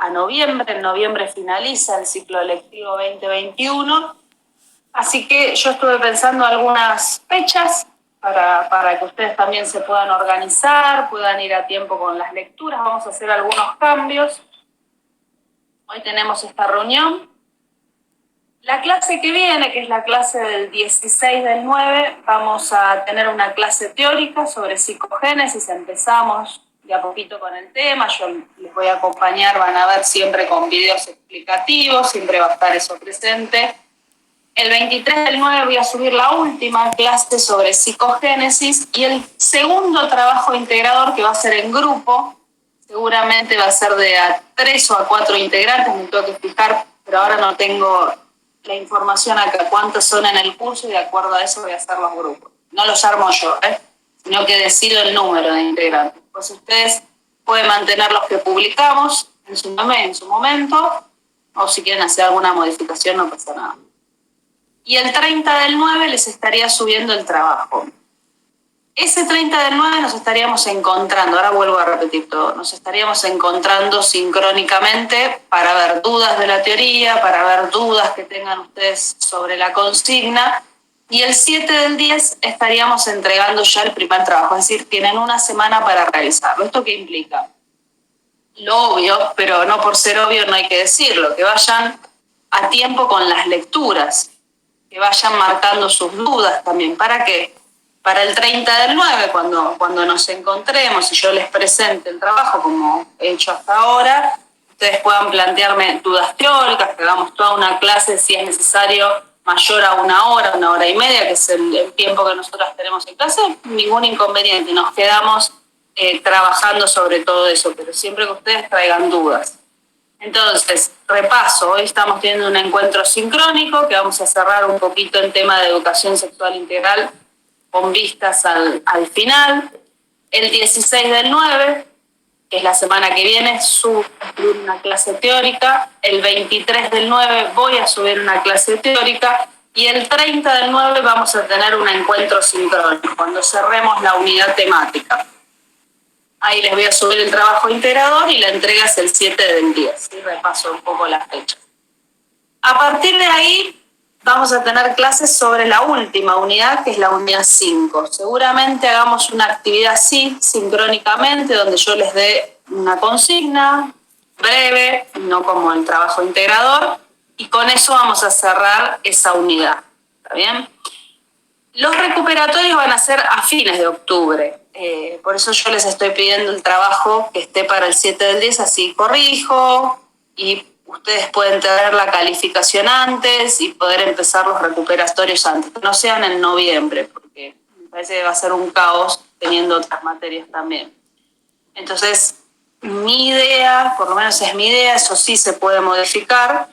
a noviembre. En noviembre finaliza el ciclo lectivo 2021. Así que yo estuve pensando algunas fechas para que ustedes también se puedan organizar, puedan ir a tiempo con las lecturas. Vamos a hacer algunos cambios. Hoy tenemos esta reunión. La clase que viene, que es la clase del 16 del 9, vamos a tener una clase teórica sobre psicogénesis. Empezamos de a poquito con el tema. Yo les voy a acompañar, van a ver siempre con videos explicativos, siempre va a estar eso presente. El 23 del 9 voy a subir la última clase sobre psicogénesis y el segundo trabajo integrador, que va a ser en grupo, seguramente va a ser de a 3 o a 4 integrantes, me tengo que fijar, pero ahora no tengo la información acá, cuántos son en el curso, y de acuerdo a eso voy a hacer los grupos. No los armo yo, sino que decido el número de integrantes. Pues ustedes pueden mantener los que publicamos en su momento, o si quieren hacer alguna modificación no pasa nada. Y el 30 del 9 les estaría subiendo el trabajo. Ese 30 del 9 nos estaríamos encontrando, ahora vuelvo a repetir todo, nos estaríamos encontrando sincrónicamente para ver dudas de la teoría, para ver dudas que tengan ustedes sobre la consigna, y el 7 del 10 estaríamos entregando ya el primer trabajo, es decir, tienen una semana para realizarlo. ¿Esto qué implica? Lo obvio, pero no por ser obvio no hay que decirlo, que vayan a tiempo con las lecturas, que vayan marcando sus dudas también. ¿Para qué? Para el 30 del 9, cuando nos encontremos y yo les presente el trabajo como he hecho hasta ahora, ustedes puedan plantearme dudas teóricas, que hagamos toda una clase, si es necesario, mayor a una hora y media, que es el tiempo que nosotros tenemos en clase. Ningún inconveniente, nos quedamos trabajando sobre todo eso, pero siempre que ustedes traigan dudas. Entonces, repaso, hoy estamos teniendo un encuentro sincrónico que vamos a cerrar un poquito en tema de educación sexual integral con vistas al final. El 16 del 9, que es la semana que viene, subo una clase teórica. El 23 del 9 voy a subir una clase teórica. Y el 30 del 9 vamos a tener un encuentro sincrónico, cuando cerremos la unidad temática. Ahí les voy a subir el trabajo integrador y la entrega es el 7 del 10. ¿Sí? Repaso un poco las fechas. A partir de ahí vamos a tener clases sobre la última unidad, que es la unidad 5. Seguramente hagamos una actividad así, sincrónicamente, donde yo les dé una consigna breve, no como el trabajo integrador, y con eso vamos a cerrar esa unidad. ¿Está bien? Los recuperatorios van a ser a fines de octubre. Por eso yo les estoy pidiendo el trabajo que esté para el 7 del 10, así corrijo y ustedes pueden tener la calificación antes y poder empezar los recuperatorios antes, que no sean en noviembre, porque me parece que va a ser un caos teniendo otras materias también. Entonces, mi idea, por lo menos es mi idea, eso sí se puede modificar,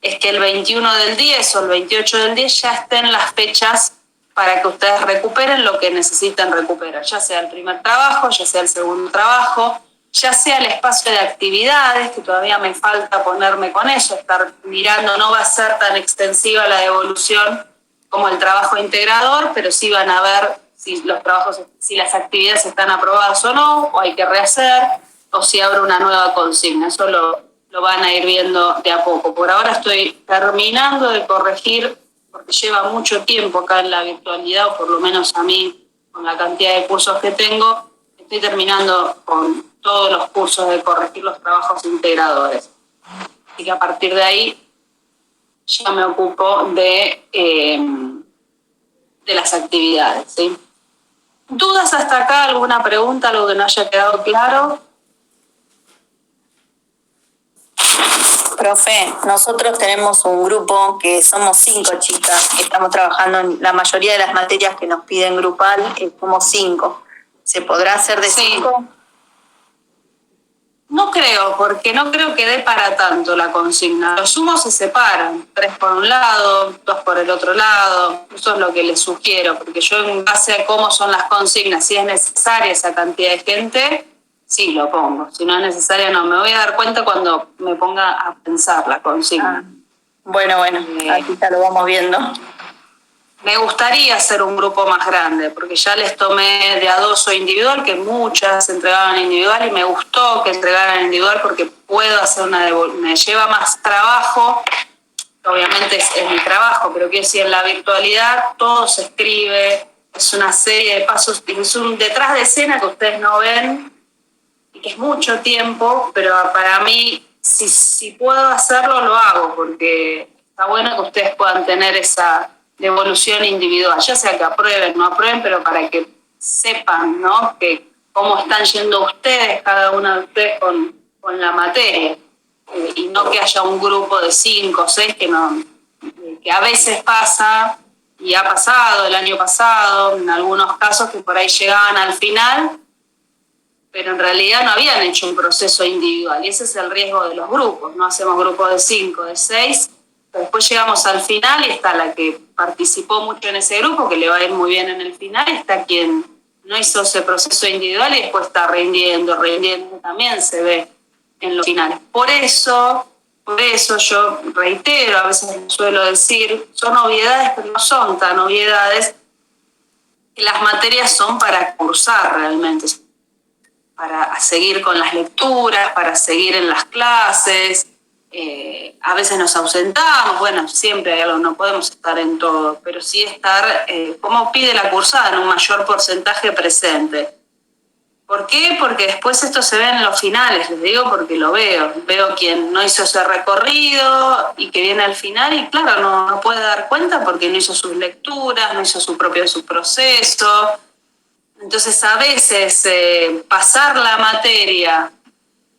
es que el 21 del 10 o el 28 del 10 ya estén las fechas para que ustedes recuperen lo que necesitan recuperar, ya sea el primer trabajo, ya sea el segundo trabajo, ya sea el espacio de actividades, que todavía me falta ponerme con eso, estar mirando, no va a ser tan extensiva la devolución como el trabajo integrador, pero sí van a ver si los trabajos, si las actividades están aprobadas o no, o hay que rehacer, o si abre una nueva consigna. Eso lo van a ir viendo de a poco. Por ahora estoy terminando de corregir, porque lleva mucho tiempo acá en la virtualidad, o por lo menos a mí, con la cantidad de cursos que tengo, estoy terminando con todos los cursos de corregir los trabajos integradores. Así que a partir de ahí ya me ocupo de las actividades, ¿sí? ¿Dudas hasta acá? ¿Alguna pregunta? ¿Algo que no haya quedado claro? Profe, nosotros tenemos un grupo que somos 5 chicas, que estamos trabajando en la mayoría de las materias que nos piden grupal, somos 5. ¿Se podrá hacer de 5? No creo, porque no creo que dé para tanto la consigna. Los sumos se separan, 3 por un lado, 2 por el otro lado. Eso es lo que les sugiero, porque yo en base a cómo son las consignas, si es necesaria esa cantidad de gente, sí lo pongo. Si no es necesaria, no. Me voy a dar cuenta cuando me ponga a pensar la consigna. Bueno, aquí ya lo vamos viendo. Me gustaría hacer un grupo más grande, porque ya les tomé de a 2 o individual, que muchas entregaban individual, y me gustó que entregaran individual porque puedo hacer me lleva más trabajo, obviamente es mi trabajo, pero quiero decir, en la virtualidad todo se escribe, es una serie de pasos, es un detrás de escena que ustedes no ven, y que es mucho tiempo, pero para mí, si puedo hacerlo, lo hago, porque está bueno que ustedes puedan tener esa devolución individual, ya sea que aprueben o no aprueben, pero para que sepan, ¿no?, que cómo están yendo ustedes, cada uno de ustedes con la materia, y no que haya un grupo de 5 o 6 que a veces pasa, y ha pasado el año pasado, en algunos casos que por ahí llegaban al final, pero en realidad no habían hecho un proceso individual, y ese es el riesgo de los grupos, no hacemos grupos de 5, de 6, pero después llegamos al final y está la que participó mucho en ese grupo, que le va a ir muy bien en el final, y está quien no hizo ese proceso individual y después está rindiendo, también se ve en los finales. Por eso yo reitero, a veces suelo decir, son obviedades, pero no son tan obviedades, que las materias son para cursar realmente, para seguir con las lecturas, para seguir en las clases. A veces nos ausentamos, bueno, siempre hay algo, no podemos estar en todo, pero sí estar, como pide la cursada, en un mayor porcentaje presente. ¿Por qué? Porque después esto se ve en los finales, les digo porque lo veo. Veo quien no hizo ese recorrido y que viene al final y claro, no puede dar cuenta porque no hizo sus lecturas, no hizo su proceso. Entonces a veces pasar la materia,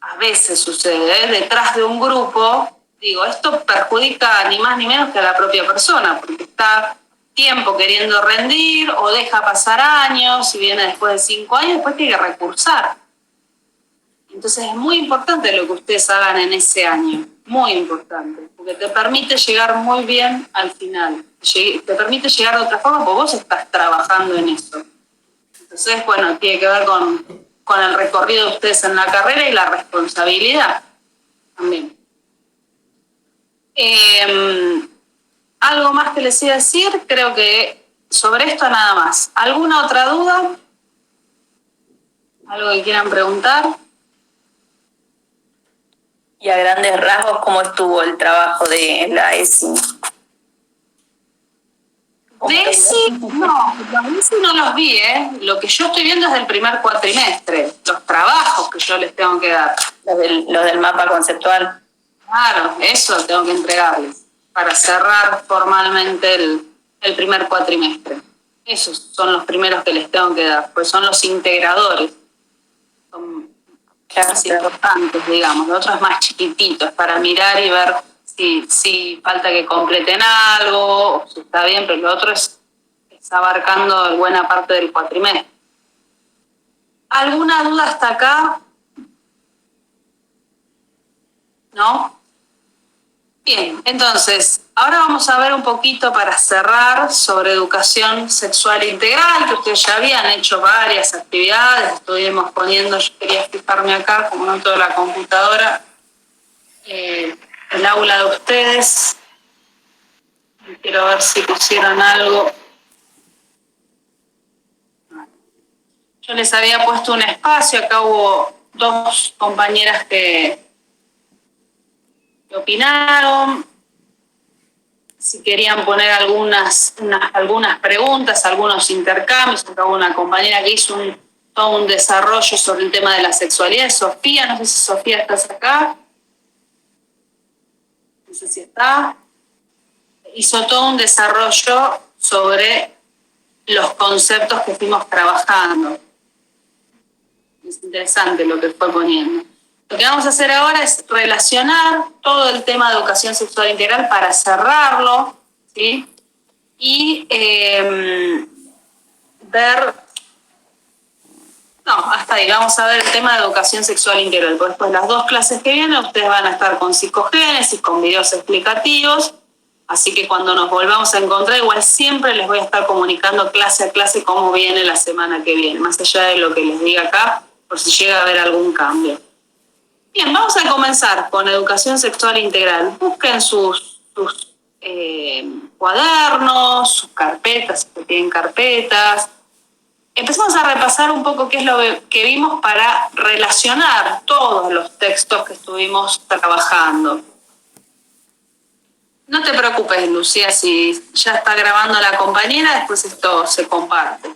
a veces sucede, detrás de un grupo, digo, esto perjudica ni más ni menos que a la propia persona, porque está tiempo queriendo rendir o deja pasar años, y viene después de 5 años, después tiene que recursar. Entonces es muy importante lo que ustedes hagan en ese año, muy importante, porque te permite llegar muy bien al final, te permite llegar de otra forma porque vos estás trabajando en eso. Entonces, bueno, tiene que ver con el recorrido de ustedes en la carrera y la responsabilidad también. Algo más que les iba a decir, creo que sobre esto nada más. ¿Alguna otra duda? ¿Algo que quieran preguntar? Y a grandes rasgos, ¿cómo estuvo el trabajo de la ESI? De ESI, no, los ESI no los vi, ¿eh? Lo que yo estoy viendo es del primer cuatrimestre, los trabajos que yo les tengo que dar. Los del mapa conceptual. Claro, eso tengo que entregarles para cerrar formalmente el primer cuatrimestre. Esos son los primeros que les tengo que dar, pues son los integradores. Son más importantes, digamos. Lo otro es más chiquitito, es para mirar y ver si falta que completen algo, o si está bien, pero lo otro es abarcando buena parte del cuatrimestre. ¿Alguna duda hasta acá? ¿No? Bien, entonces, ahora vamos a ver un poquito para cerrar sobre educación sexual integral, que ustedes ya habían hecho varias actividades, estuvimos poniendo, yo quería fijarme acá, como no toda la computadora, el aula de ustedes. Quiero ver si pusieron algo. Yo les había puesto un espacio, acá hubo 2 compañeras que opinaron, si querían poner algunas preguntas, algunos intercambios. Acá hubo una compañera que hizo todo un desarrollo sobre el tema de la sexualidad, Sofía, no sé si Sofía estás acá, no sé si está, hizo todo un desarrollo sobre los conceptos que fuimos trabajando. Es interesante lo que fue poniendo. Lo que vamos a hacer ahora es relacionar todo el tema de educación sexual integral para cerrarlo, ¿sí? Y ver... No, hasta ahí. Vamos a ver el tema de educación sexual integral. Porque después las 2 clases que vienen, ustedes van a estar con psicogénesis, con videos explicativos. Así que cuando nos volvamos a encontrar, igual siempre les voy a estar comunicando clase a clase cómo viene la semana que viene, más allá de lo que les diga acá, por si llega a haber algún cambio. Bien, vamos a comenzar con educación sexual integral. Busquen sus cuadernos, sus carpetas, si tienen carpetas. Empezamos a repasar un poco qué es lo que vimos para relacionar todos los textos que estuvimos trabajando. No te preocupes, Lucía, si ya está grabando la compañera, después esto se comparte.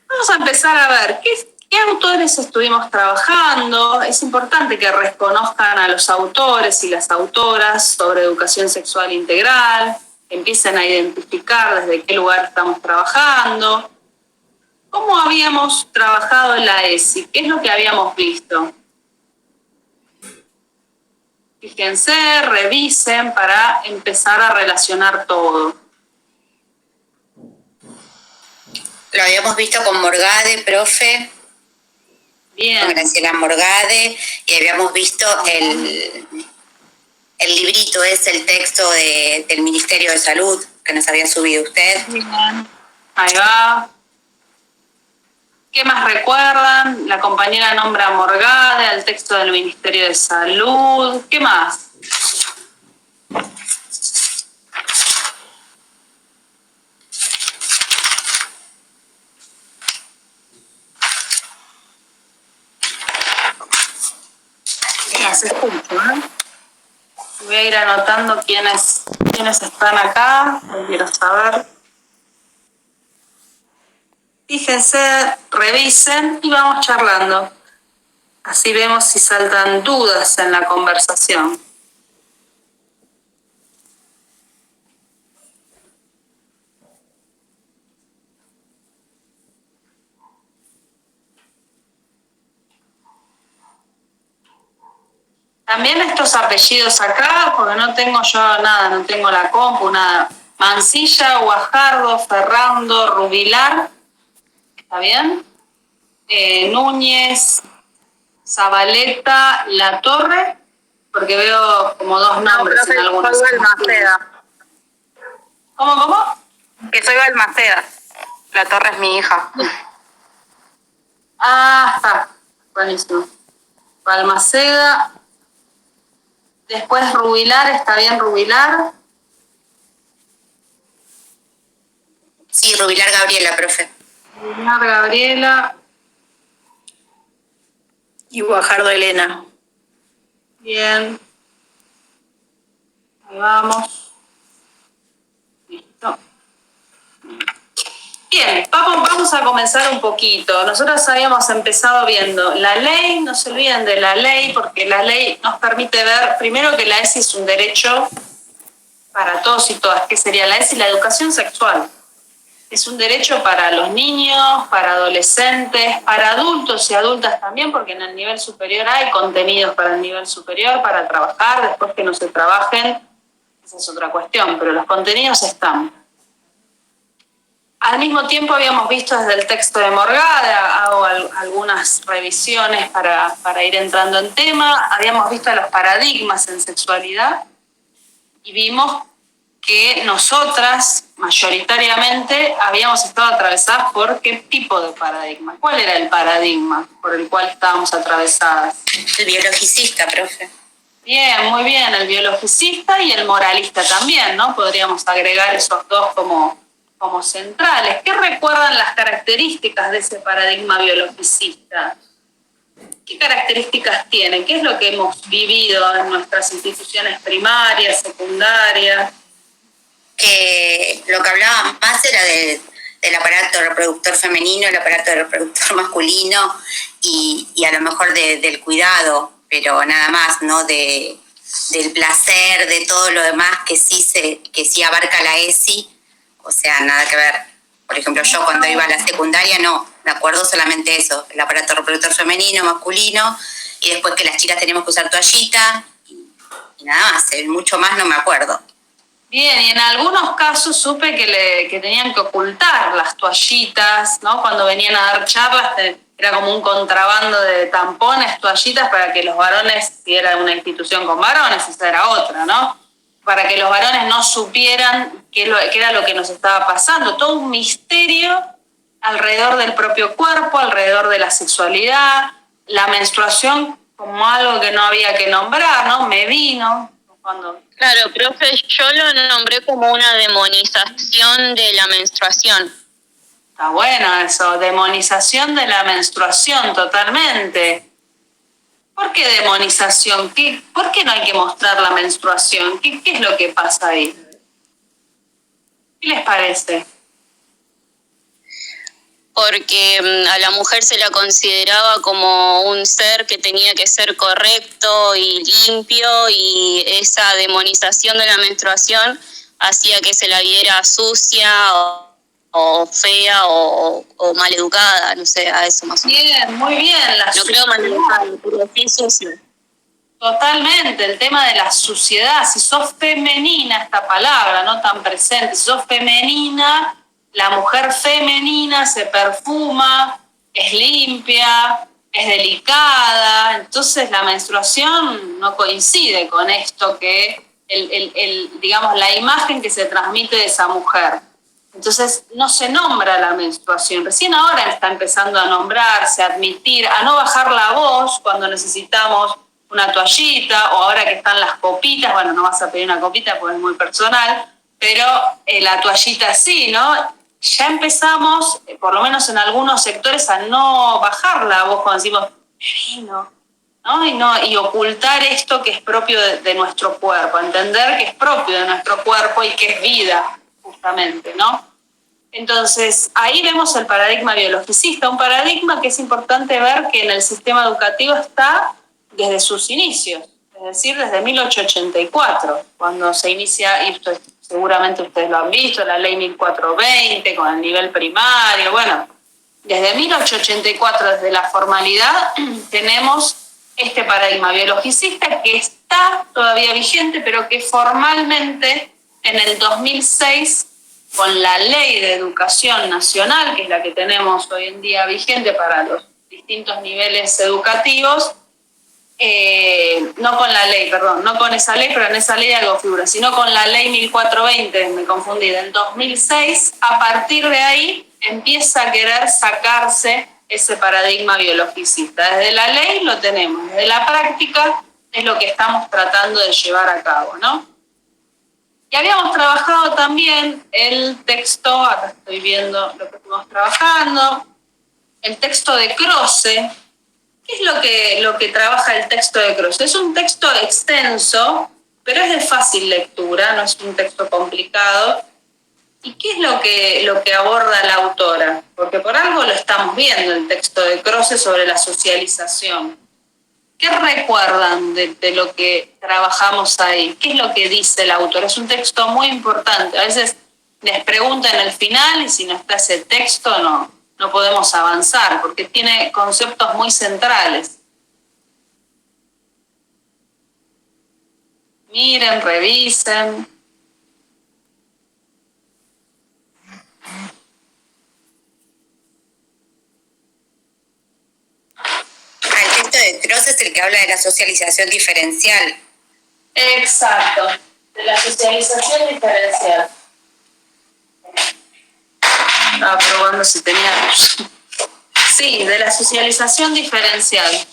Vamos a empezar a ver qué autores estuvimos trabajando. Es importante que reconozcan a los autores y las autoras sobre educación sexual integral, que empiecen a identificar desde qué lugar estamos trabajando. ¿Cómo habíamos trabajado en la ESI? ¿Qué es lo que habíamos visto? Fíjense, revisen para empezar a relacionar todo. Lo habíamos visto con Morgade, profe. Bien. Con Graciela Morgade. Y habíamos visto el librito, el texto del Ministerio de Salud que nos había subido usted. Bien. Ahí va. ¿Qué más recuerdan? La compañera nombra a Morgade, al texto del Ministerio de Salud. ¿Qué más? Las escucho, ¿eh? Voy a ir anotando quiénes están acá. Quiero saber. Fíjense, revisen y vamos charlando. Así vemos si saltan dudas en la conversación. También estos apellidos acá, porque no tengo yo nada, no tengo la compu, nada. Mancilla, Guajardo, Ferrando, Rubilar, ¿está bien? Núñez, Zabaleta, La Torre, porque veo como dos nombres en algunos. Soy Balmaceda. ¿Cómo? Que soy Balmaceda. La Torre es mi hija. Ah, está. Buenísimo. Balmaceda. Después Rubilar, ¿está bien Rubilar? Sí, Rubilar Gabriela, profe. Rubilar Gabriela. Y Guajardo Elena. Bien. Ahí vamos. Listo. Bien, vamos a comenzar un poquito. Nosotros habíamos empezado viendo la ley, no se olviden de la ley, porque la ley nos permite ver, primero, que la ESI es un derecho para todos y todas. ¿Qué sería la ESI? La educación sexual. Es un derecho para los niños, para adolescentes, para adultos y adultas también, porque en el nivel superior hay contenidos para el nivel superior, para trabajar. Después que no se trabajen, esa es otra cuestión, pero los contenidos están. Al mismo tiempo habíamos visto desde el texto de Morgade, hago algunas revisiones para ir entrando en tema, habíamos visto los paradigmas en sexualidad y vimos que nosotras mayoritariamente habíamos estado atravesadas por qué tipo de paradigma. ¿Cuál era el paradigma por el cual estábamos atravesadas? El biologicista, profe. Bien, muy bien, el biologicista y el moralista también, ¿no? Podríamos agregar esos dos como centrales. ¿Qué recuerdan las características de ese paradigma biologicista? ¿Qué características tiene? ¿Qué es lo que hemos vivido en nuestras instituciones primarias, secundarias? Que lo que hablaba más era del aparato reproductor femenino, el aparato reproductor masculino y a lo mejor del cuidado, pero nada más, ¿no? Del placer, de todo lo demás que sí abarca la ESI. O sea, nada que ver. Por ejemplo, yo cuando iba a la secundaria no, me acuerdo solamente eso, el aparato reproductor femenino, masculino, y después que las chicas teníamos que usar toallita, y nada más, mucho más no me acuerdo. Bien, y en algunos casos supe que tenían que ocultar las toallitas, ¿no? Cuando venían a dar charlas era como un contrabando de tampones, toallitas, para que los varones, si era una institución con varones, esa era otra, ¿no? Para que los varones no supieran qué era lo que nos estaba pasando. Todo un misterio alrededor del propio cuerpo, alrededor de la sexualidad, la menstruación como algo que no había que nombrar, ¿no? Me vino, Claro, profe, yo lo nombré como una demonización de la menstruación. Está bueno eso, demonización de la menstruación, totalmente. ¿Por qué demonización? ¿Por qué no hay que mostrar la menstruación? ¿Qué es lo que pasa ahí? ¿Qué les parece? Porque a la mujer se la consideraba como un ser que tenía que ser correcto y limpio, y esa demonización de la menstruación hacía que se la viera sucia o fea o mal educada, no sé, a eso más o menos. Bien, muy bien. No creo mal educada, pero sí sucia. Totalmente, el tema de la suciedad. Si sos femenina, esta palabra, no tan presente, si sos femenina, la mujer femenina se perfuma, es limpia, es delicada. Entonces la menstruación no coincide con esto que digamos, la imagen que se transmite de esa mujer. Entonces no se nombra la menstruación. Recién ahora está empezando a nombrarse, a admitir, a no bajar la voz cuando necesitamos una toallita, o ahora que están las copitas, bueno, no vas a pedir una copita porque es muy personal, pero la toallita sí, ¿no? Ya empezamos, por lo menos en algunos sectores, a no bajar la voz cuando decimos, me vino, ¿no? Y ocultar esto que es propio de nuestro cuerpo, entender que es propio de nuestro cuerpo y que es vida, justamente, ¿no? Entonces, ahí vemos el paradigma biologicista, un paradigma que es importante ver que en el sistema educativo está desde sus inicios, es decir, desde 1884, cuando se inicia, y esto seguramente ustedes lo han visto, la ley 1420 con el nivel primario, bueno, desde 1884, desde la formalidad, tenemos este paradigma biologicista que está todavía vigente, pero que formalmente en el 2006, con la Ley de Educación Nacional, que es la que tenemos hoy en día vigente para los distintos niveles educativos, no con la ley, perdón, no con esa ley, pero en esa ley algo figura, sino con la ley 1420, me confundí, del 2006, a partir de ahí empieza a querer sacarse ese paradigma biologicista. Desde la ley lo tenemos, desde la práctica es lo que estamos tratando de llevar a cabo, ¿no? Y habíamos trabajado también el texto, acá estoy viendo lo que estuvimos trabajando, el texto de Croce. ¿Qué es lo que trabaja el texto de Croce? Es un texto extenso, pero es de fácil lectura, no es un texto complicado. ¿Y qué es lo que aborda la autora? Porque por algo lo estamos viendo, el texto de Croce sobre la socialización. ¿Qué recuerdan de lo que trabajamos ahí? ¿Qué es lo que dice el autor? Es un texto muy importante. A veces les preguntan en el final y si no está ese texto no podemos avanzar porque tiene conceptos muy centrales. Miren, revisen. El texto de Croce es el que habla de la socialización diferencial. Exacto, de la socialización diferencial. Estaba probando si tenía... Sí, de la socialización diferencial.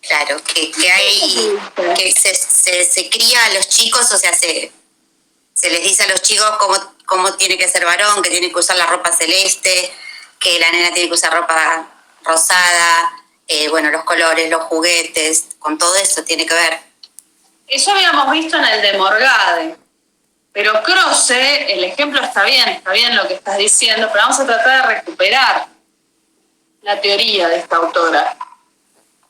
Claro, que hay, que se cría a los chicos, o sea, se les dice a los chicos cómo tiene que ser varón, que tiene que usar la ropa celeste, que la nena tiene que usar ropa rosada, bueno, los colores, los juguetes, con todo eso tiene que ver. Eso habíamos visto en el de Morgade, pero Croce, el ejemplo está bien lo que estás diciendo, pero vamos a tratar de recuperar la teoría de esta autora.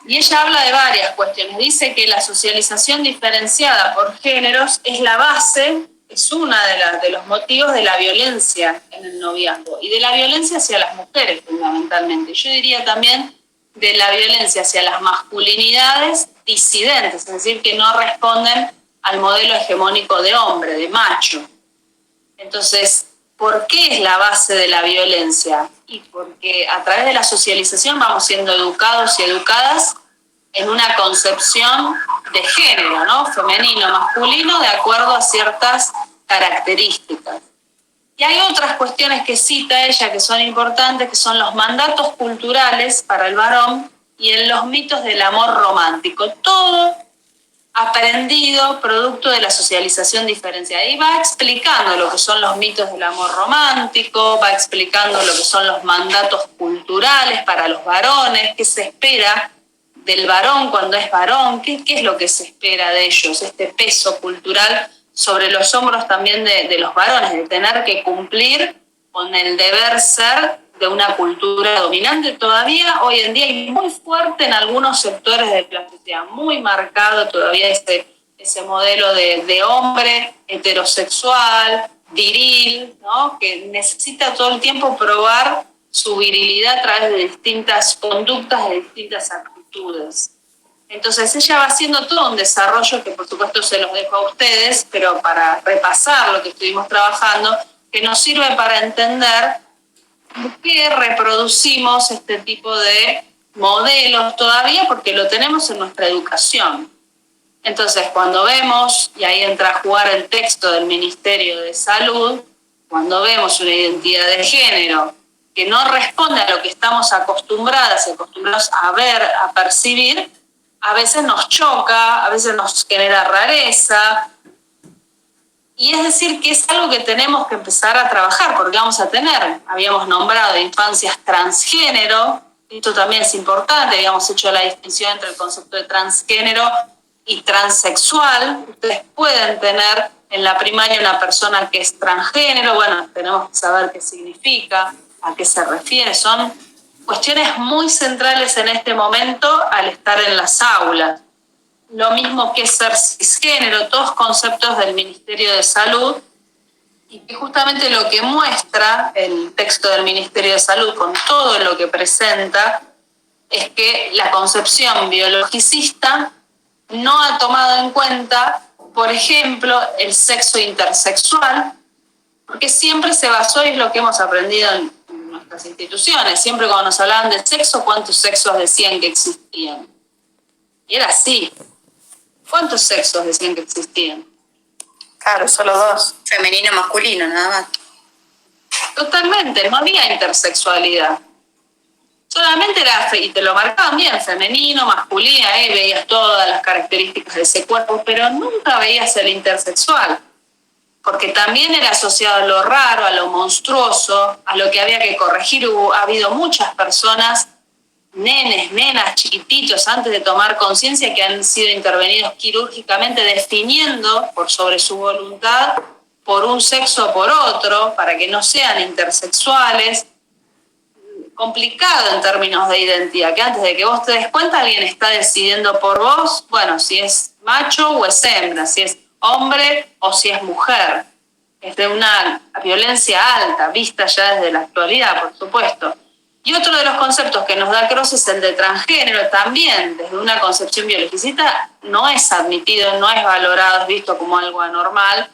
Y ella habla de varias cuestiones. Dice que la socialización diferenciada por géneros es la base, es uno de los motivos de la violencia en el noviazgo y de la violencia hacia las mujeres fundamentalmente. Yo diría también de la violencia hacia las masculinidades disidentes, es decir, que no responden al modelo hegemónico de hombre, de macho. Entonces, ¿por qué es la base de la violencia? Y porque a través de la socialización vamos siendo educados y educadas en una concepción de género, ¿no? Femenino, masculino, de acuerdo a ciertas características. Y hay otras cuestiones que cita ella que son importantes, que son los mandatos culturales para el varón y en los mitos del amor romántico. Todo aprendido producto de la socialización diferenciada. Y va explicando lo que son los mitos del amor romántico, va explicando lo que son los mandatos culturales para los varones, qué se espera del varón cuando es varón, qué es lo que se espera de ellos, este peso cultural sobre los hombros también de los varones, de tener que cumplir con el deber ser de una cultura dominante todavía hoy en día y muy fuerte en algunos sectores de la sociedad, muy marcado todavía ese modelo de hombre heterosexual, viril, ¿no? Que necesita todo el tiempo probar su virilidad a través de distintas conductas, de distintas actitudes. Entonces ella va haciendo todo un desarrollo que por supuesto se los dejo a ustedes, pero para repasar lo que estuvimos trabajando, que nos sirve para entender por qué reproducimos este tipo de modelos todavía, porque lo tenemos en nuestra educación. Entonces, cuando vemos, y ahí entra a jugar el texto del Ministerio de Salud, cuando vemos una identidad de género que no responde a lo que estamos acostumbrados a ver, a percibir, a veces nos choca, a veces nos genera rareza. Y es decir, que es algo que tenemos que empezar a trabajar, porque vamos a tener, habíamos nombrado infancias transgénero, esto también es importante, habíamos hecho la distinción entre el concepto de transgénero y transexual. Ustedes pueden tener en la primaria una persona que es transgénero, bueno, tenemos que saber qué significa, a qué se refiere, son cuestiones muy centrales en este momento al estar en las aulas. Lo mismo que ser cisgénero, todos conceptos del Ministerio de Salud, y que justamente lo que muestra el texto del Ministerio de Salud con todo lo que presenta es que la concepción biologicista no ha tomado en cuenta, por ejemplo, el sexo intersexual, porque siempre se basó, y es lo que hemos aprendido en nuestras instituciones, siempre cuando nos hablaban de sexo, ¿cuántos sexos decían que existían? Y era así. ¿Cuántos sexos decían que existían? Claro, solo 2. Femenino, masculino, nada más. Totalmente, no había intersexualidad. Solamente era, y te lo marcaban bien, femenino, masculino, veías todas las características de ese cuerpo, pero nunca veías el intersexual, porque también era asociado a lo raro, a lo monstruoso, a lo que había que corregir. Ha habido muchas personas, nenes, nenas, chiquititos, antes de tomar conciencia, que han sido intervenidos quirúrgicamente definiendo por sobre su voluntad por un sexo o por otro, para que no sean intersexuales. Complicado en términos de identidad, que antes de que vos te des cuenta alguien está decidiendo por vos, bueno, si es macho o es hembra, si es hombre o si es mujer. Es de una violencia alta, vista ya desde la actualidad, por supuesto. Y otro de los conceptos que nos da Croce es el de transgénero, también desde una concepción biologicista no es admitido, no es valorado, es visto como algo anormal.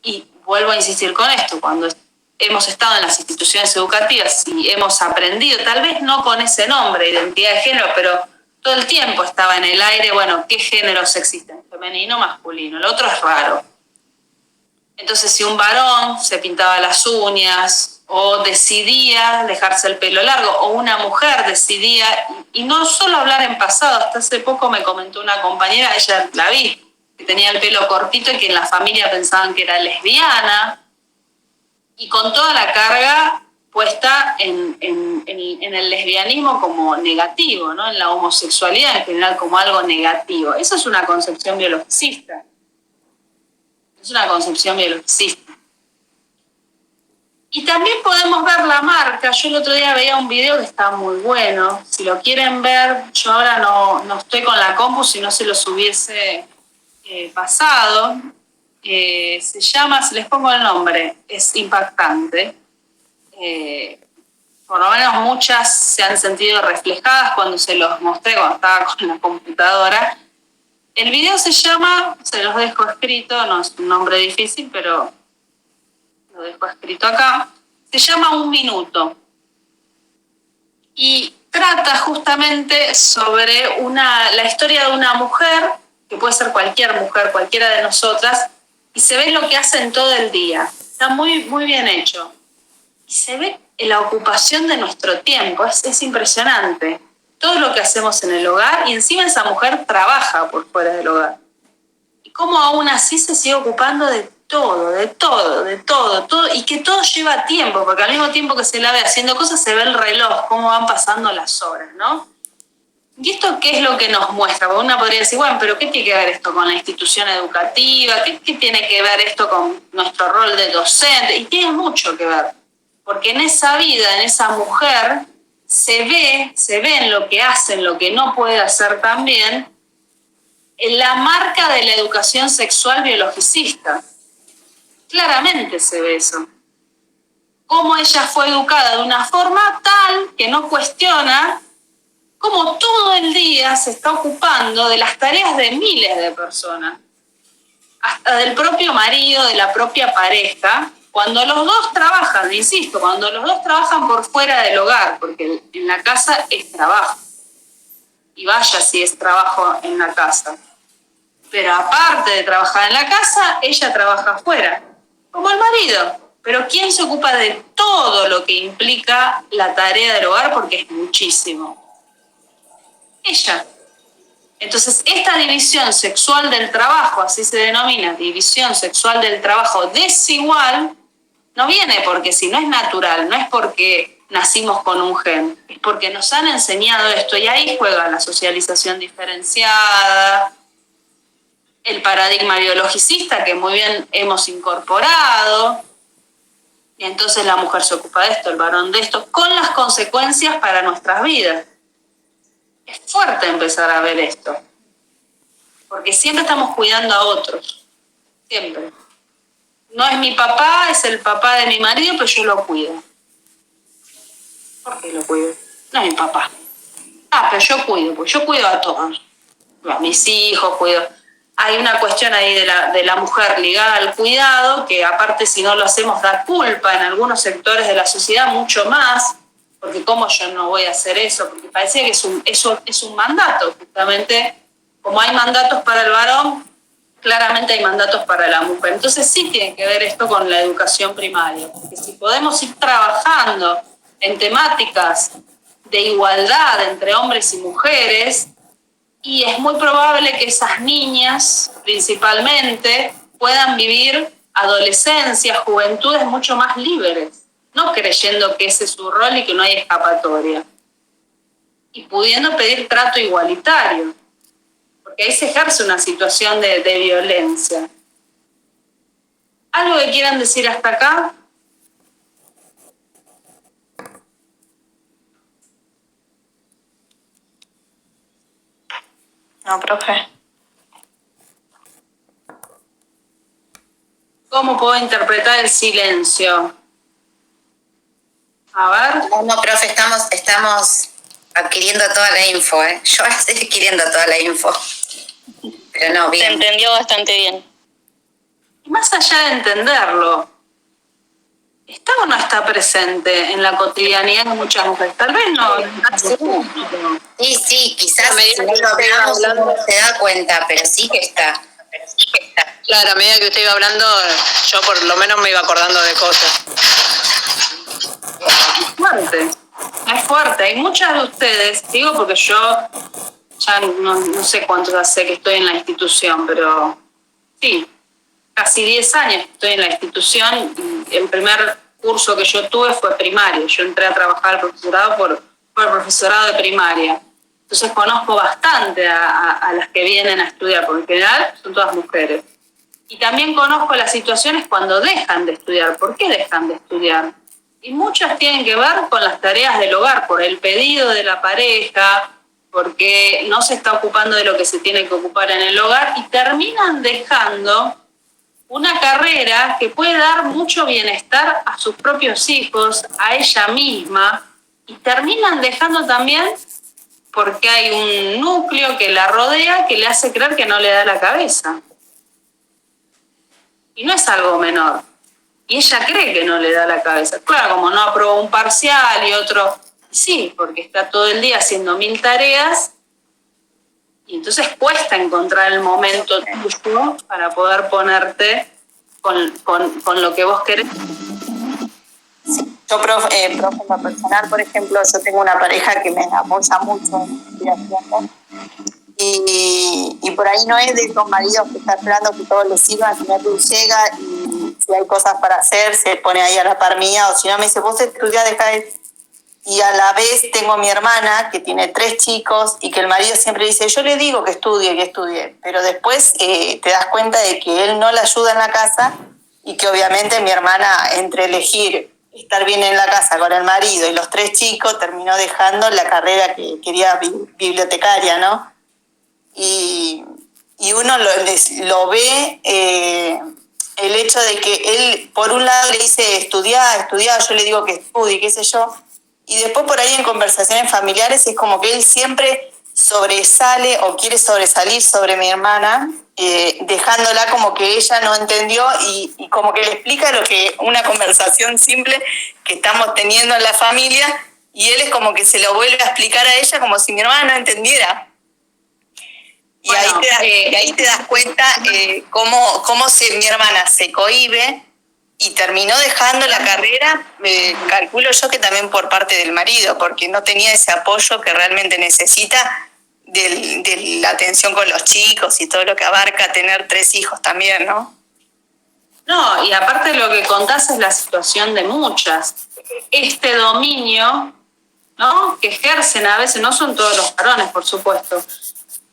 Y vuelvo a insistir con esto, cuando hemos estado en las instituciones educativas y hemos aprendido, tal vez no con ese nombre, identidad de género, pero todo el tiempo estaba en el aire, bueno, ¿qué géneros existen? Femenino, masculino, el otro es raro. Entonces, si un varón se pintaba las uñas o decidía dejarse el pelo largo, o una mujer decidía, y no solo hablar en pasado, hasta hace poco me comentó una compañera, ella la vi, que tenía el pelo cortito y que en la familia pensaban que era lesbiana, y con toda la carga puesta en el lesbianismo como negativo, ¿no? En la homosexualidad en general como algo negativo. Eso es una concepción biologicista. Es una concepción biologicista. Y también podemos ver la marca. Yo el otro día veía un video que está muy bueno. Si lo quieren ver, yo ahora no estoy con la compu, si no se los hubiese pasado. Se llama, se les pongo el nombre, es impactante. Por lo menos muchas se han sentido reflejadas cuando se los mostré, cuando estaba con la computadora. El video se llama, se los dejo escrito, no es un nombre difícil, pero lo dejo escrito acá, se llama Un Minuto. Y trata justamente sobre la historia de una mujer, que puede ser cualquier mujer, cualquiera de nosotras, y se ve lo que hacen todo el día. Está muy, muy bien hecho. Y se ve la ocupación de nuestro tiempo, es impresionante. Todo lo que hacemos en el hogar, y encima esa mujer trabaja por fuera del hogar. cómo aún así se sigue ocupando de todo, y que todo lleva tiempo, porque al mismo tiempo que se la ve haciendo cosas, se ve el reloj, cómo van pasando las horas, ¿no? ¿Y esto qué es lo que nos muestra? Porque uno podría decir, bueno, pero ¿qué tiene que ver esto con la institución educativa? ¿Qué tiene que ver esto con nuestro rol de docente? Y tiene mucho que ver, porque en esa vida, en esa mujer, se ve en lo que hace, en lo que no puede hacer también, en la marca de la educación sexual biologicista. Claramente se ve eso. Cómo ella fue educada de una forma tal que no cuestiona cómo todo el día se está ocupando de las tareas de miles de personas, hasta del propio marido, de la propia pareja, cuando los dos trabajan, insisto, cuando los dos trabajan por fuera del hogar, porque en la casa es trabajo, y vaya si es trabajo en la casa. Pero aparte de trabajar en la casa, ella trabaja afuera, como el marido. Pero ¿quién se ocupa de todo lo que implica la tarea del hogar? Porque es muchísimo. Ella. Entonces, esta división sexual del trabajo, así se denomina, división sexual del trabajo desigual, no viene porque si no es natural, no es porque nacimos con un gen, es porque nos han enseñado esto y ahí juega la socialización diferenciada, el paradigma biologicista que muy bien hemos incorporado, y entonces la mujer se ocupa de esto, el varón de esto, con las consecuencias para nuestras vidas. Es fuerte empezar a ver esto, porque siempre estamos cuidando a otros, siempre. No es mi papá, es el papá de mi marido, pero yo lo cuido. ¿Por qué lo cuido? No es mi papá. Pero yo cuido, pues yo cuido a todos. A mis hijos cuido. Hay una cuestión ahí de la mujer ligada al cuidado, que aparte si no lo hacemos da culpa en algunos sectores de la sociedad mucho más, porque cómo yo no voy a hacer eso, porque parece que eso es un mandato, justamente, como hay mandatos para el varón, claramente hay mandatos para la mujer. Entonces sí tiene que ver esto con la educación primaria, porque si podemos ir trabajando en temáticas de igualdad entre hombres y mujeres, y es muy probable que esas niñas, principalmente, puedan vivir adolescencias, juventudes mucho más libres, no creyendo que ese es su rol y que no hay escapatoria, y pudiendo pedir trato igualitario, porque ahí se ejerce una situación de violencia. ¿Algo que quieran decir hasta acá? No, profe. ¿Cómo puedo interpretar el silencio? A ver. No, profe, estamos adquiriendo toda la info, ¿eh? Yo estoy adquiriendo toda la info. Pero no, bien. Se entendió bastante bien. Y más allá de entenderlo, ¿está o no está presente en la cotidianidad de muchas mujeres? Tal vez no. Sí, quizás si no lo hablamos uno se da cuenta, pero sí que está. Claro, a medida que usted iba hablando, yo por lo menos me iba acordando de cosas. Es fuerte. Hay muchas de ustedes, digo porque yo ya no sé cuánto hace que estoy en la institución, pero sí, casi 10 años estoy en la institución. El primer curso que yo tuve fue primario. Yo entré a trabajar al profesorado por el profesorado de primaria. Entonces conozco bastante a las que vienen a estudiar, porque en general son todas mujeres. Y también conozco las situaciones cuando dejan de estudiar. ¿Por qué dejan de estudiar? Y muchas tienen que ver con las tareas del hogar, por el pedido de la pareja, porque no se está ocupando de lo que se tiene que ocupar en el hogar y terminan dejando una carrera que puede dar mucho bienestar a sus propios hijos, a ella misma, y terminan dejando también porque hay un núcleo que la rodea que le hace creer que no le da la cabeza. Y no es algo menor. Y ella cree que no le da la cabeza. Claro, como no aprobó un parcial y otro, sí, porque está todo el día haciendo 1000 tareas, y entonces cuesta encontrar el momento tuyo para poder ponerte con lo que vos querés. Yo, profe, en lo personal, por ejemplo, yo tengo una pareja que me apoya mucho en lo que estoy haciendo. y por ahí no es de esos maridos que están esperando que todos les sirvan, sino que llega y si hay cosas para hacer, se pone ahí a la par mía, o si no me dice, vos estudiás, dejá de... Y a la vez tengo a mi hermana que tiene 3 chicos y que el marido siempre dice, yo le digo que estudie, pero después te das cuenta de que él no la ayuda en la casa y que obviamente mi hermana, entre elegir estar bien en la casa con el marido y los 3 chicos, terminó dejando la carrera que quería, bibliotecaria, ¿no? Y uno lo ve, el hecho de que él, por un lado le dice estudiar, yo le digo que estudie, qué sé yo, y después por ahí en conversaciones familiares es como que él siempre sobresale o quiere sobresalir sobre mi hermana, dejándola como que ella no entendió y como que le explica lo que una conversación simple que estamos teniendo en la familia y él es como que se lo vuelve a explicar a ella como si mi hermana no entendiera. Y bueno, ahí te das cuenta cómo mi hermana se cohíbe y terminó dejando la carrera, calculo yo que también por parte del marido, porque no tenía ese apoyo que realmente necesita de la atención con los chicos y todo lo que abarca tener 3 hijos también, ¿no? No, y aparte lo que contás es la situación de muchas. Este dominio, ¿no?, que ejercen a veces, no son todos los varones, por supuesto,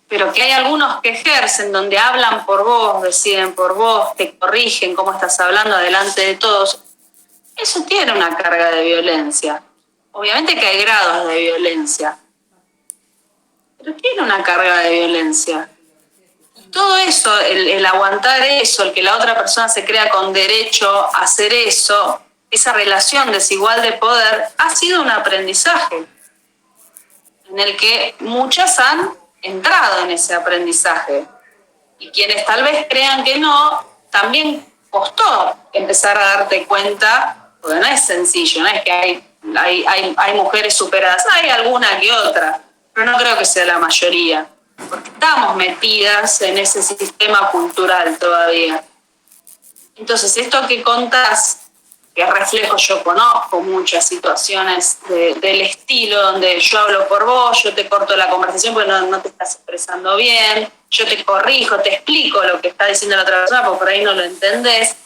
pero que hay algunos que ejercen donde hablan por vos, deciden por vos, te corrigen cómo estás hablando delante de todos. Eso tiene una carga de violencia. Obviamente que hay grados de violencia, pero tiene una carga de violencia. Y todo eso, el aguantar eso, el que la otra persona se crea con derecho a hacer eso, esa relación desigual de poder, ha sido un aprendizaje en el que muchas han entrado en ese aprendizaje. Y quienes tal vez crean que no, también costó empezar a darte cuenta, porque no es sencillo, no es que hay mujeres superadas, hay alguna que otra, pero no creo que sea la mayoría, porque estamos metidas en ese sistema cultural todavía. Entonces, esto que contás, que reflejo, yo conozco muchas situaciones del estilo donde yo hablo por vos, yo te corto la conversación porque no te estás expresando bien, yo te corrijo, te explico lo que está diciendo la otra persona porque por ahí no lo entendés.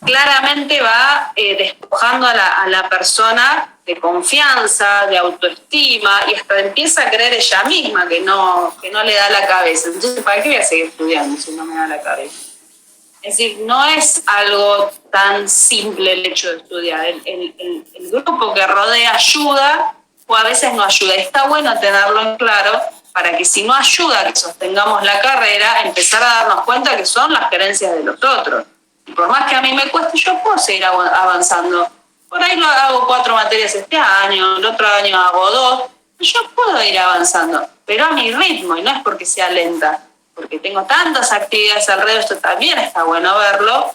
Claramente va despojando a la persona de confianza, de autoestima, y hasta empieza a creer ella misma que no le da la cabeza. Entonces, ¿para qué voy a seguir estudiando si no me da la cabeza? Es decir, no es algo tan simple el hecho de estudiar. El grupo que rodea ayuda o a veces no ayuda. Está bueno tenerlo en claro para que si no ayuda a que sostengamos la carrera, empezar a darnos cuenta que son las carencias de los otros. Y por más que a mí me cueste, yo puedo seguir avanzando. Por ahí hago 4 materias este año, el otro año hago 2. Yo puedo ir avanzando, pero a mi ritmo, y no es porque sea lenta, porque tengo tantas actividades alrededor, esto también está bueno verlo.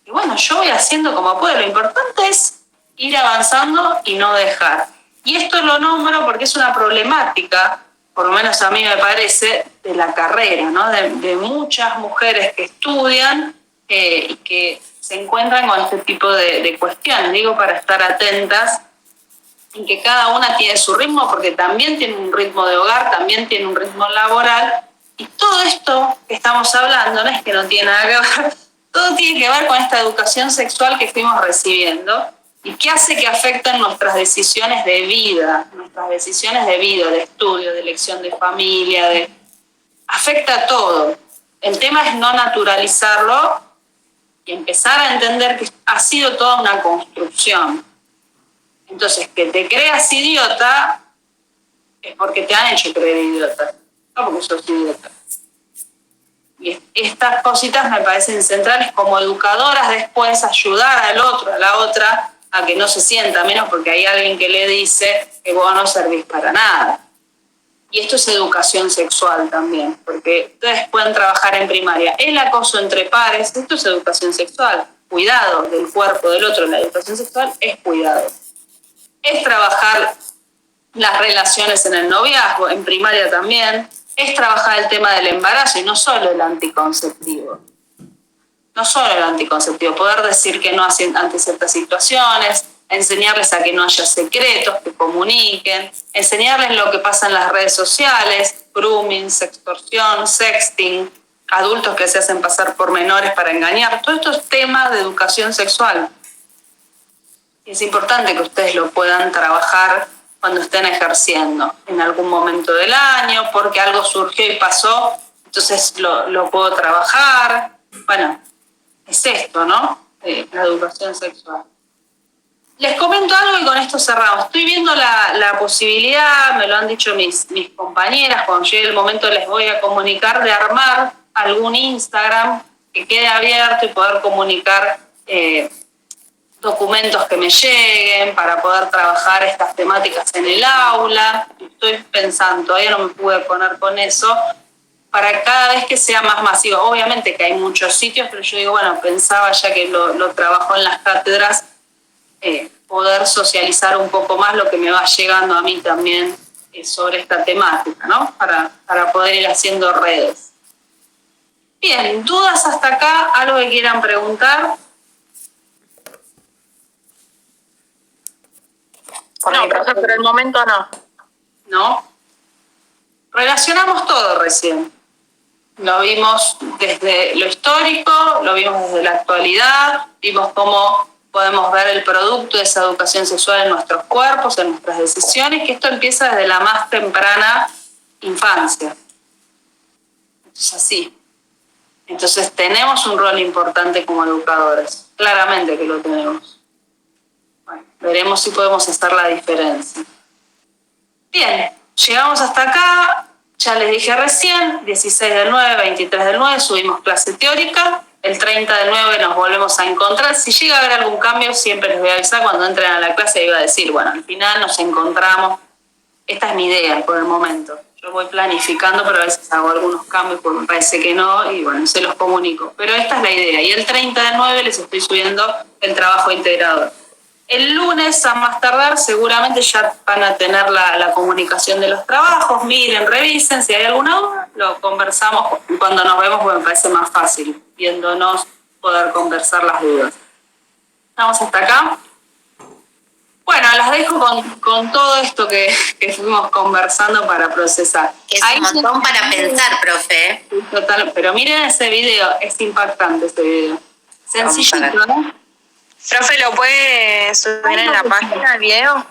Y bueno, yo voy haciendo como puedo. Lo importante es ir avanzando y no dejar. Y esto lo nombro porque es una problemática, por lo menos a mí me parece, de la carrera, ¿no? De muchas mujeres que estudian y que se encuentran con este tipo de cuestiones. Digo, para estar atentas en que cada una tiene su ritmo, porque también tiene un ritmo de hogar, también tiene un ritmo laboral. Y todo esto que estamos hablando no es que no tiene nada que ver, todo tiene que ver con esta educación sexual que fuimos recibiendo y que hace que afecten nuestras decisiones de vida, de estudio, de elección de familia, afecta todo. El tema es no naturalizarlo y empezar a entender que ha sido toda una construcción. Entonces, que te creas idiota es porque te han hecho creer idiota. No porque sos idiota. Y estas cositas me parecen centrales como educadoras, después ayudar al otro, a la otra, a que no se sienta menos porque hay alguien que le dice que vos no servís para nada. Y esto es educación sexual también, porque ustedes pueden trabajar en primaria. El acoso entre pares, esto es educación sexual. Cuidado del cuerpo del otro. La educación sexual es cuidado. Es trabajar las relaciones en el noviazgo, en primaria también. Es trabajar el tema del embarazo y no solo el anticonceptivo. No solo el anticonceptivo, poder decir que no ante ciertas situaciones, enseñarles a que no haya secretos, que comuniquen, enseñarles lo que pasa en las redes sociales, grooming, sextorsión, sexting, adultos que se hacen pasar por menores para engañar. Todo esto es tema de educación sexual. Y es importante que ustedes lo puedan trabajar cuando estén ejerciendo en algún momento del año, porque algo surgió y pasó, entonces lo puedo trabajar. Bueno, es esto, ¿no? La educación sexual. Les comento algo y con esto cerramos. Estoy viendo la posibilidad, me lo han dicho mis compañeras, cuando llegue el momento les voy a comunicar, de armar algún Instagram que quede abierto y poder comunicar documentos que me lleguen para poder trabajar estas temáticas en el aula. Estoy pensando, todavía no me pude poner con eso, para cada vez que sea más masivo. Obviamente que hay muchos sitios, pero yo digo, bueno, pensaba ya que lo trabajo en las cátedras, poder socializar un poco más lo que me va llegando a mí también sobre esta temática, ¿no? Para poder ir haciendo redes. Bien, ¿dudas hasta acá? ¿Algo que quieran preguntar? No, profe, por el momento no. ¿No? Relacionamos todo recién. Lo vimos desde lo histórico, lo vimos desde la actualidad, vimos cómo podemos ver el producto de esa educación sexual en nuestros cuerpos, en nuestras decisiones, que esto empieza desde la más temprana infancia. Es así. Entonces tenemos un rol importante como educadores, claramente que lo tenemos. Bueno, veremos si podemos hacer la diferencia. Bien, llegamos hasta acá, ya les dije recién, 16 del 9, 23 del 9, subimos clase teórica, el 30 del 9 nos volvemos a encontrar. Si llega a haber algún cambio, siempre les voy a avisar cuando entren a la clase, iba a decir, bueno, al final nos encontramos. Esta es mi idea por el momento. Yo voy planificando, pero a veces hago algunos cambios porque me parece que no, y bueno, se los comunico. Pero esta es la idea. Y el 30 del 9 les estoy subiendo el trabajo integrador. El lunes, a más tardar, seguramente ya van a tener la comunicación de los trabajos. Miren, revisen, si hay alguna duda, lo conversamos cuando nos vemos, porque me parece más fácil, viéndonos, poder conversar las dudas. ¿Estamos hasta acá? Bueno, las dejo con todo esto que fuimos conversando para procesar. Es un montón para pensar, profe. Total, pero miren ese video, es impactante ese video. Sencillito, ¿no? Profe, ¿lo puede subir en la página el video?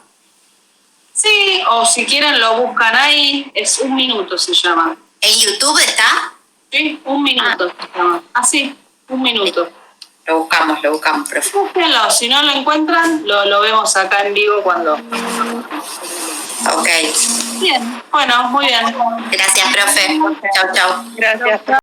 Sí, o si quieren lo buscan ahí, es 1 minuto se llama. ¿En YouTube está? Sí, 1 minuto se llama. Así, 1 minuto. Lo buscamos, profe. Búsquenlo, si no lo encuentran, lo vemos acá en vivo cuando... Ok. Bien, bueno, muy bien. Gracias, profe. Chau, chau. Gracias.